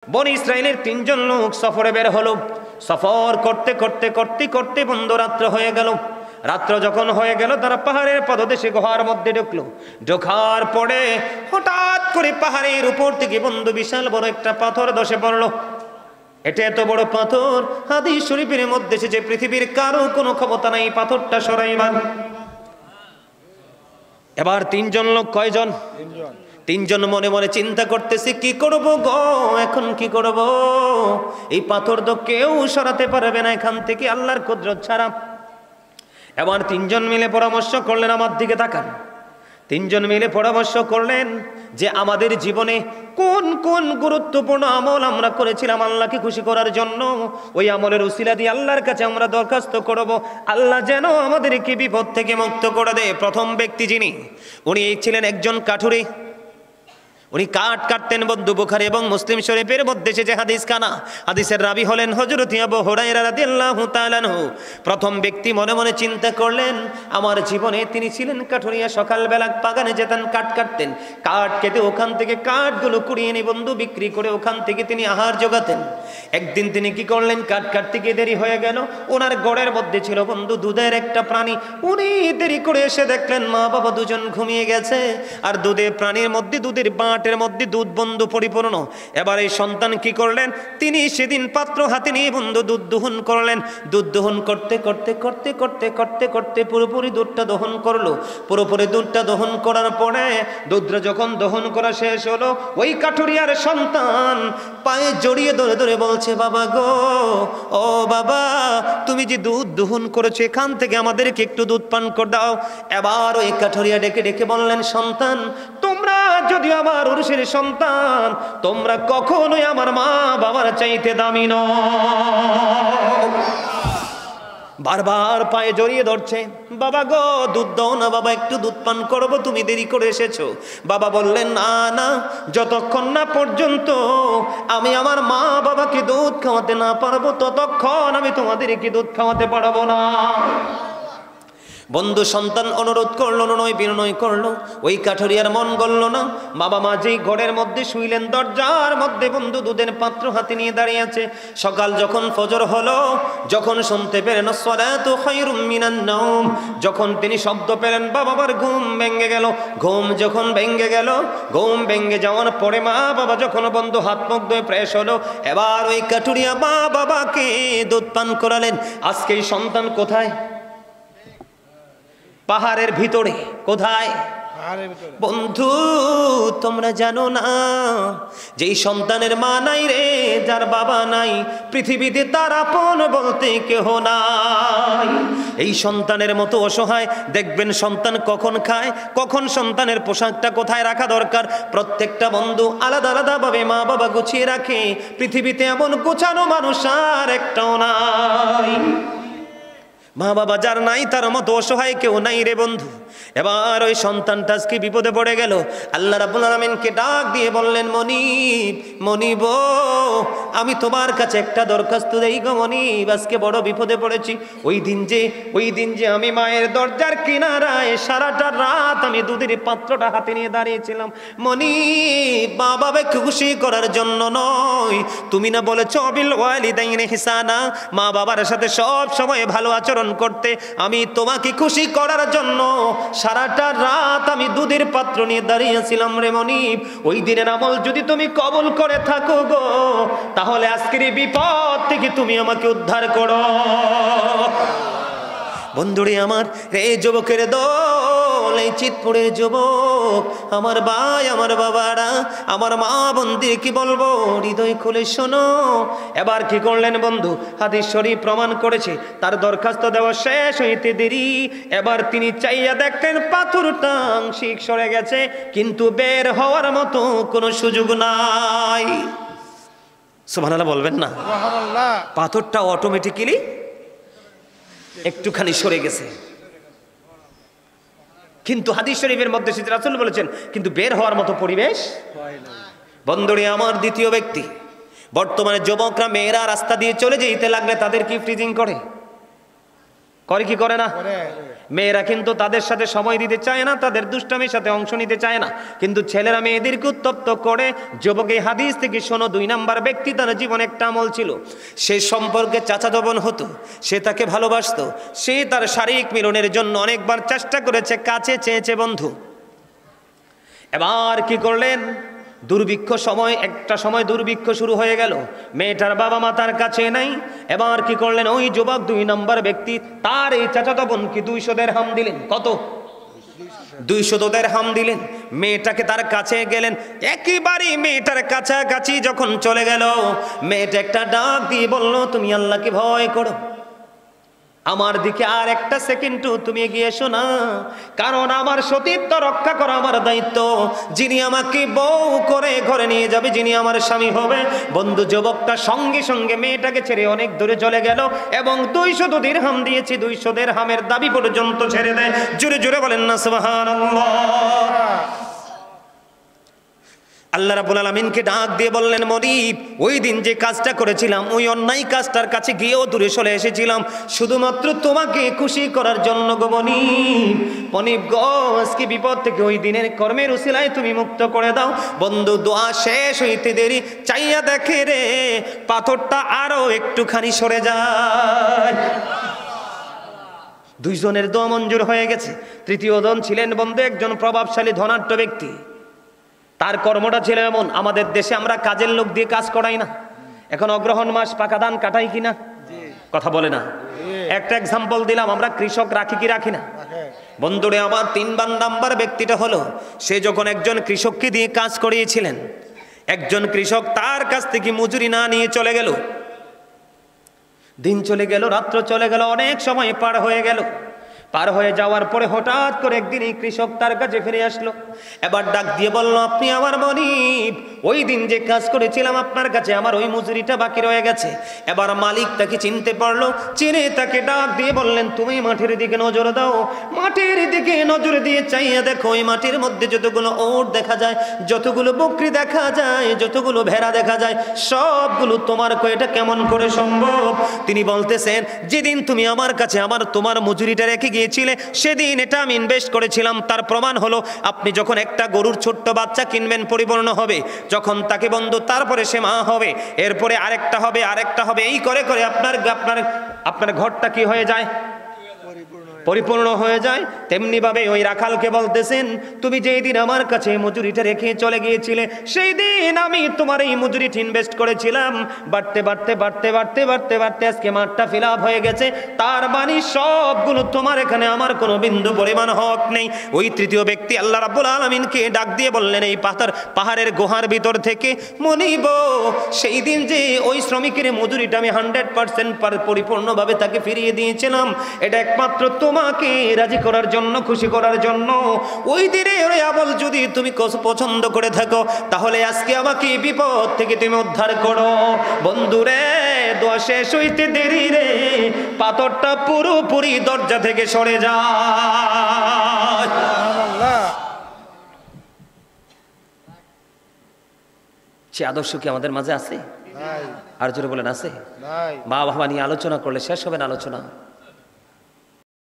বনি ইসরাইলের 3 জন লোক সফরে বের হলো। সফর করতে করতে করতে করতে বন্ধু রাত্র হয়ে গেল। রাত্র যখন হয়ে গেল তারা পাহাড়ের পদদেশে গুহার মধ্যে ঢুকলো। ঢোকার পরে হঠাৎ করে পাহাড়ের উপর থেকে বন্ধু বিশাল বড় একটা পাথর ধসে পড়লো। এটা এত বড় পাথর, হাদিস শরীফের মধ্যে এসেছে পৃথিবীর কারো কোনো ক্ষমতা নাই পাথরটা সরাইবার। এবার 3 জন লোক, কয়জন? 3 জন মনে মনে চিন্তা করতেছে, কি করব গো, এখন কি করব? এই পাথর তো কেউ সরাতে পারবে না এখান থেকে আল্লাহর কুদরত ছাড়া। এবার 3 জন মিলে পরামর্শ করলেন, আমার দিকে তাকান। 3 জন মিলে পরামর্শ করলেন যে আমাদের জীবনে কোন কোন গুরুত্বপূর্ণ আমল আমরা করেছিলাম আল্লাহকে খুশি করার জন্য, ওই আমলের উসিলা দিয়ে আল্লাহর কাছে আমরা দরখাস্ত করব আল্লাহ যেন আমাদেরকে বিপদ থেকে মুক্ত করে দেয়। প্রথম ব্যক্তি যিনি, উনি ছিলেন একজন কাঠুরে। উনি কাঠ কাটতেন। বন্ধু বুখারী এবং মুসলিম শরীফের মধ্যে এসেছে হাদিস খানা। হাদিসের রাবি হলেন হযরত আবু হুরায়রা রাদিয়াল্লাহু তাআলা আনহু। প্রথম ব্যক্তি মনে মনে চিন্তা করলেন, আমার জীবনে তিনি ছিলেন কাঠুরিয়া। সকালবেলা বাগানে যেতেন, কাঠ কাটতেন। কাঠ কেটে ওখান থেকে কাঠগুলো কুড়িয়ে এনে বন্ধু বিক্রি করে ওখান থেকে তিনি আহার জোগাতেন। একদিন তিনি কি করলেন, কাঠ কাটতে গিয়ে দেরি হয়ে গেল। ওনার ঘরের মধ্যে ছিল বন্ধু দুধের একটা প্রাণী। উনি দেরি করে এসে দেখলেন মা বাবা দুজন ঘুমিয়ে গেছে, আর দুধের প্রাণীর মধ্যে দুধের বাটের মধ্যে দুধ বন্ধু পরিপূর্ণ। এবার এই সন্তান কি করলেন, তিনি সেদিন পাত্র হাতে নিয়ে বন্ধু দুধ দহন করলেন। দুধ দহন করতে করতে করতে করতে করতে করতে পুরোপুরি দুধটা দহন করলো। পুরোপুরি দুধটা দহন করার পরে দুধটা যখন দহন করা শেষ হলো, ওই কাঠুরিয়ার সন্তান পায়ে জড়িয়ে ধরে ধরে বলছে, বাবা গো, ও বাবা, তুমি যে দুধ দহন করেছো এখান থেকে আমাদেরকে একটু দুধ পান করে দাও। এবার ওই কাঠুরিয়া ডেকে ডেকে বললেন, সন্তান, তোমরা যদিও আমার উরুষের সন্তান, তোমরা কখনোই আমার মা বাবার চাইতে দামি নও। বারবার পায়ে জড়িয়ে ধরছে, বাবা গো, দুধ দাও না বাবা, একটু দুধ পান করবো, তুমি দেরি করে এসেছো। বাবা বললেন, না না, যতক্ষণ না পর্যন্ত আমি আমার মা বাবাকে দুধ খাওয়াতে না পারবো ততক্ষণ আমি তোমাদেরকে দুধ খাওয়াতে পারবো না। বন্ধু সন্তান অনুরোধ করলো, নয় বিনয় করলো। ওই কাঠুরিয়ার মন গলল না। বাবা মা যেই ঘরের মধ্যে শুইলেন, দরজার মধ্যে বন্ধু দুধের পাত্র হাতে নিয়ে দাঁড়িয়ে আছে। সকাল যখন ফজর হলো, যখন শুনতে পেলেন আসসালাতু খায়রুম মিনান নাওম, যখন তিনি শব্দ পেলেন, বাবার ঘুম ভেঙে গেল। ঘুম যখন ভেঙে গেল, ঘুম ভেঙে যাওয়ার পরে মা বাবা যখন বন্ধু হাত মুখ ধুয়ে ফ্রেশ হলো, এবার ওই কাঠুরিয়া মা বাবাকে দুধ পান করালেন। আজকে এই সন্তান কোথায়? পাহাড়ের ভিতরে। কোথায়? বন্ধু তোমরা জানো না, যেই সন্তানের মা নাই রে, যার বাবা নাই, পৃথিবীতে তার আপন বলতে কেহ নাই। এই সন্তানের মতো অসহায় দেখবেন সন্তান কখন খায়, কখন সন্তানের পোশাকটা কোথায় রাখা দরকার, প্রত্যেকটা বন্ধু আলাদা আলাদা ভাবে মা বাবা গুছিয়ে রাখে। পৃথিবীতে এমন গোছানো মানুষ আর একটাও নাই। মা বাবা যার নাই, তার মতো অসহায় কেউ নাই রে বন্ধু। এবার ওই সন্তানটা আজকে বিপদে পড়ে গেল। আল্লাহ রাব্বুল আলামিনকে ডাক দিয়ে বললেন, মনিব, মনিব, আমি তোমার কাছে একটা দরখাস্ত দেই গো মনিব, আজকে বড় বিপদে পড়েছি। ওই দিন যে আমি মায়ের দরজার কিনারায় সারাটা রাত আমি দুধের পাত্রটা হাতে নিয়ে দাঁড়িয়েছিলাম, মনিব, মা বাবাকে খুশি করার জন্য নয়। তুমি না বলেছ বিল ওয়ালিদাইনি ইহসানা, মা বাবার সাথে সব সময় ভালো আচরণ করতে। আমি তোমাকে খুশি করার জন্য সারাটা রাত আমি দুধের পাত্র নিয়ে দাঁড়িয়েছিলাম রে মনিব। ওই দিনের আমল যদি তুমি কবুল করে থাকো গো, তাহলে আজকের এই বিপদ থেকে তুমি আমাকে উদ্ধার করো। বন্ধুরে আমার, এই যুবকের দল, এই চিতপুরের যুবক, আমার ভাই, আমার বাবারা, আমার মা বোনদের কি বলবো, হৃদয় খুলে শোনো। এবার কি করলেন বন্ধু, হাদিস শরীফ প্রমাণ করেছে তার দরখাস্ত দেওয়া শেষ হইতে দেরি। এবার তিনি চাইয়া দেখলেন পাথরটা আংশিক সরে গেছে, কিন্তু বের হওয়ার মতো কোনো সুযোগ নাই। সুবহানাল্লাহ বলবেন না? পাথরটা অটোমেটিক্যালি একটুখানি সরে গেছে, কিন্তু হাদিস শরীফের মধ্যে রাসূল বলেছেন কিন্তু বের হওয়ার মতো পরিবেশ। বন্ধুরে আমার, দ্বিতীয় ব্যক্তি, বর্তমানে যুবকরা মেয়েরা রাস্তা দিয়ে চলে যেতে লাগলে তাদের কি ফ্রিজিং করে? করে কি করে না? মেয়েরা কিন্তু তাদের সাথে সময় দিতে চায় না, তাদের দুষ্টামির সাথে অংশ নিতে চায় না, কিন্তু ছেলেরা মেয়েদেরকে উত্তপ্ত করে। যুবক এই হাদিস থেকে শোনো, 2 নাম্বার ব্যক্তি তার জীবনে একটা আমল ছিল, সে সম্পর্কে চাচাতো বোন হতো, সে তাকে ভালোবাসতো, সে তার শারীরিক মিলনের জন্য অনেকবার চেষ্টা করেছে, কাছে চেয়েছে বন্ধু। এবার কি করলেন? দুর্ভিক্ষ সময়, একটা সময় দুর্ভিক্ষ শুরু হয়ে গেল, মেয়েটার বাবা মা তার কাছে নাই। এবার কি করলেন? ওই যুবক 2 নম্বর ব্যক্তি তার এই চাচাতো বোনকে 200 দিরহাম দিলেন। কত? 200 দিরহাম দিলেন। মেয়েটাকে তার কাছে গেলেন, একেবারে মেয়েটার কাছাকাছি যখন চলে গেল, মেয়েটা একটা ডাক দিয়ে বলল, তুমি আল্লাহকে ভয় করো, আমার দিকে আর একটা সেকেন্ডও তুমি এগিয়ে এসো না, কারণ আমার সতীত্ব রক্ষা করা আমার দায়িত্ব। যিনি আমাকে বউ করে ঘরে নিয়ে যাবে, যিনি আমার স্বামী হবে। বন্ধু, যুবকটা সঙ্গে সঙ্গে মেয়েটাকে ছেড়ে অনেক দূরে চলে গেল এবং 200 দিরহাম দিয়েছি, 200 দিরহামের দাবি পর্যন্ত ছেড়ে দেয়। জোরে জোরে বলেন না সুবহানাল্লাহ। আল্লাহ রাব্বুল আলামিনকে ডাক দিয়ে বললেন, মনিব, ওই দিন যে কাজটা করেছিলাম, ওই অন্যায় কাজটার কাছে গিয়েও দূরে চলে এসেছিলাম শুধুমাত্র তোমাকে খুশি করার জন্য গো মনিব। মনিব গো, আজকে বিপদ থেকে ওই দিনের কর্মের উসিলায় তুমি মুক্ত করে দাও। বন্ধু, দোয়া শেষ হইতে দেরি, চাইয়া দেখে রে পাথরটা আরো একটুখানি সরে যায়। 2 জনের দোয়া মঞ্জুর হয়ে গেছে। 3য় জন ছিলেন বন্ধু একজন প্রভাবশালী ধনাঢ্য ব্যক্তি। তার কর্মটা ছিল এমন, আমাদের দেশে আমরা কাজের লোক দিয়ে কাজ করাই না, এখন অগ্রহণ মাস পাকা ধান কাটাই কিনা, কথা বলে না। একটা এক্সাম্পল দিলাম, আমরা কৃষক রাখি কি রাখি না? বন্ধুরে আমার 3 নাম্বার ব্যক্তিটা হলো, সে যখন একজন কৃষককে দিয়ে কাজ করিয়েছিলেন, একজন কৃষক তার কাছ থেকে মজুরি না নিয়ে চলে গেল। দিন চলে গেল, রাত্র চলে গেল, অনেক সময় পার হয়ে গেল। পার হয়ে যাওয়ার পরে হঠাৎ করে একদিন এই কৃষক তার কাছে ফিরে আসলো। এবার ডাক দিয়ে বলল, আপনি আমার মনিব, ওই দিন যে কাজ করেছিলাম আপনার কাছে, আমার ওই মজুরিটা বাকি রয়ে গেছে। এবার মালিক তাকে চিনতে পারলো, চিনে তাকে ডাক দিয়ে বললেন, তুমি মাঠের দিকে নজর দাও। মাঠের দিকে নজর দিয়ে চাইয়া দেখো, ওই মাটির মধ্যে যতগুলো ওট দেখা যায়, যতগুলো বকরি দেখা যায়, যতগুলো ভেড়া দেখা যায়, সবগুলো তোমার। এটা কেমন করে সম্ভব? তিনি বলতেছেন, যেদিন তুমি আমার কাছে তোমার মজুরিটা রেখে গিয়েছিলে, সেদিন এটা আমি ইনভেস্ট করেছিলাম। তার প্রমাণ হলো, আপনি যখন একটা গরুর ছোট্ট বাচ্চা কিনবেন, পরিপূর্ণ হবে, যখন তাকে বন্ধু, তারপরে সে মা হবে, এরপরে আরেকটা হবে, আরেকটা হবে, এই করে করে আপনার ঘরটা কি হয়ে যায়? পরিপূর্ণ হয়ে যায়। তেমনি ভাবে ওই রাখালকে বলতেছেন, তুমি যেই দিন আমার কাছে মজুরিটা রেখে চলে গিয়েছিলে, সেই দিন আমি তোমার এই মজুরিটা ইনভেস্ট করেছিলাম। বাড়তে বাড়তে বাড়তে বাড়তে বাড়তে বাড়তে আজকে মাঠটা ফিল আপ হয়ে গেছে। তার মানে সবগুলো তোমার, এখানে আমার কোনো বিন্দু পরিমাণ হক নেই। ওই 3য় ব্যক্তি আল্লাহ রাব্বুল আলামিনকে ডাক দিয়ে বললেন, এই পাহাড়ের গুহার ভিতর থেকে, মনিব, সেই দিন যে ওই শ্রমিকের মজুরিটা আমি 100% পরিপূর্ণভাবে তাকে ফিরিয়ে দিয়েছিলাম, এটা একমাত্র তোমাকে রাজি করার জন্য, খুশি করার জন্য। ওই দিনে ওই আমল যদি তুমি পছন্দ করে থাকো, তাহলে আজকে আমাকে বিপদ থেকে তুমি উদ্ধার করো। বন্ধুরে, দোয়া শেষ হইতে দেরি রে, পাথরটা পুরোপুরি দরজা থেকে সরে যায়। সে আদর্শ কি আমাদের মাঝে আছে? আর জোরে বলেন, আছে? মা বাবা নিয়ে আলোচনা করলে শেষ হবে না আলোচনা।